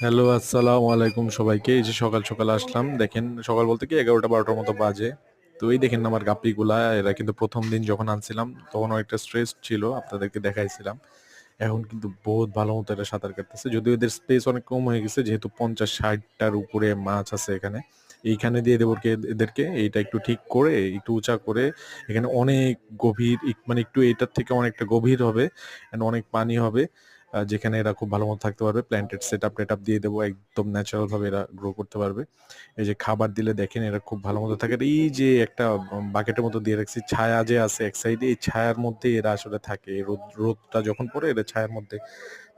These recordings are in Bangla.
হ্যালো, আসসালামু আলাইকুম সবাইকে। এই যে সকাল, সকাল আসলাম। দেখেন সকাল বলতে কি ১১টা-১২টার মতো বাজে। তো এই দেখেন আমার গাপ্পিগুলা এরা কিন্তু ১ম দিন যখন আনছিলাম তখন অনেকটা স্ট্রেসড ছিল। আপনাদেরকে দেখাইছিলাম। এখন কিন্তু বহুত ভালো মতো এরা সাঁতার কাটতেছে। যদিও এদের স্পেস অনেক কম হয়ে গেছে যেহেতু ৫০-৬০ টার উপরে মাছ আছে এখানে। এইখানে দিয়ে দেব এদেরকে এইটা একটু ঠিক করে একটু উঁচা করে এখানে অনেক গভীর মানে একটু এটার থেকে অনেকটা গভীর হবে অ্যান্ড অনেক পানি হবে। যেখানে এরা খুব ভালো মতো থাকতে পারবে। প্ল্যান্টেড সেটআপ দিয়ে দেবো। একদম ন্যাচারাল ভাবে এরা গ্রো করতে পারবে। এই যে খাবার দিলে দেখেন এরা খুব ভালো মতো থাকে। আর এই যে একটা বাকেটের মতো দিয়ে রাখছি, ছায়া যে আছে এক সাইডে, এই ছায়ার মধ্যেই এরা আসলে থাকে। এই রোদটা যখন পড়ে এরা ছায়ার মধ্যে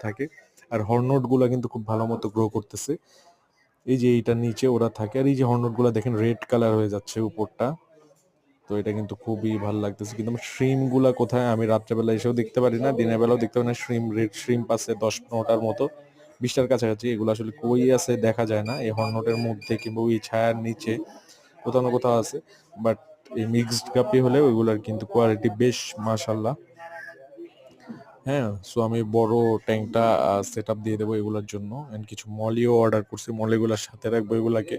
থাকে। আর হর্নট গুলা কিন্তু খুব ভালো মতো গ্রো করতেছে। এই যে এইটার নিচে ওরা থাকে। আর এই যে হর্নট গুলা দেখেন রেড কালার হয়ে যাচ্ছে উপরটা। তো এটা কিন্তু খুবই ভালো লাগতেছে। কিন্তু আমার শ্রিম গুলা কোথায় আমি রাত্রেবেলা এসেও দেখতে পারি না, দিনের বেলাও দেখতে পারি না। রেড শ্রিম্প আছে ১০-১৫টার মতো, ২০টার কাছাকাছি। এগুলো আসলে কই আছে দেখা যায় না। এই হর্নটের মধ্যে কিংবা ওই ছায়ার নিচে কোথাও না কোথাও আছে। বাট এই মিক্সড গাপ্পি হলে ওইগুলার কিন্তু কোয়ালিটি বেশ মাশাআল্লাহ। হ্যাঁ, সো আমি বড় ট্যাঙ্কটা সেটআপ দিয়ে দেবো এগুলার জন্য। এন্ড কিছু মলিও অর্ডার করছি। মলিগুলার সাথে রাখবো এগুলাকে।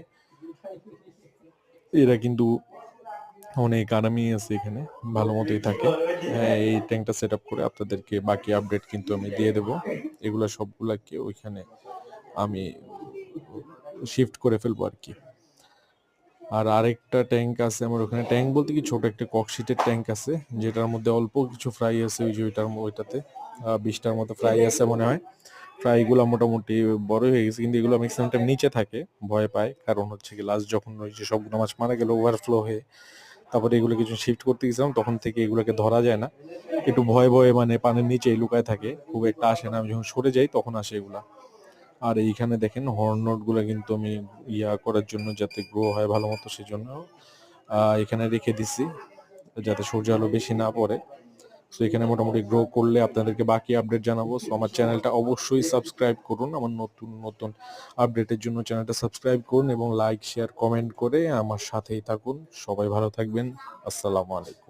এরা কিন্তু অনেক আরামই আছে এখানে, ভালো মতোই থাকে। হ্যাঁ, এই ট্যাঙ্কটা সেটআপ করে আপনাদেরকে বাকি আপডেট কিন্তু আমি দিয়ে দেব। এগুলা সবগুলাকে ওইখানে আমি শিফট করে ফেলবো আরকি। আর আরেকটা ট্যাঙ্ক আছে আমার ওখানে। ট্যাঙ্ক বলতে কি ছোট একটা ককশিটের ট্যাঙ্ক আছে, যেটার মধ্যে অল্প কিছু ফ্রাই আছে। ওই যে ওইটাতে ২০টার মতো ফ্রাই আছে মনে হয়। ফ্রাইগুলা মোটামুটি বড় হয়ে গেছে কিন্তু এগুলো ম্যাক্সিমাম টাইম নিচে থাকে, ভয় পায়। কারণ হচ্ছে কি লাস্ট যখন ওই যে সবগুলো মাছ মারা গেল ওভারফ্লো হয়ে, তারপরে এগুলো কিছু শিফট করতে গেছিলাম তখন থেকে এগুলোকে ধরা যায় না। একটু ভয়ে ভয়ে মানে পানির নিচেই লুকায় থাকে, খুব একটা আসে না। আমি যখন সরে যাই তখন আসে এগুলা। আর এইখানে দেখেন হর্নট গুলা কিন্তু আমি করার জন্য যাতে গ্রো হয় ভালো মতো সেজন্য এখানে রেখে দিছি, যাতে সূর্য আলো বেশি না পড়ে। সো এখানে মোটামুটি গ্রো করলে আপনাদেরকে বাকি আপডেট জানাবো। সো আমার চ্যানেলটা অবশ্যই সাবস্ক্রাইব করুন। আমার নতুন নতুন আপডেটের জন্য চ্যানেলটা সাবস্ক্রাইব করুন এবং লাইক শেয়ার কমেন্ট করে আমার সাথেই থাকুন। সবাই ভালো থাকবেন। আসসালামু আলাইকুম।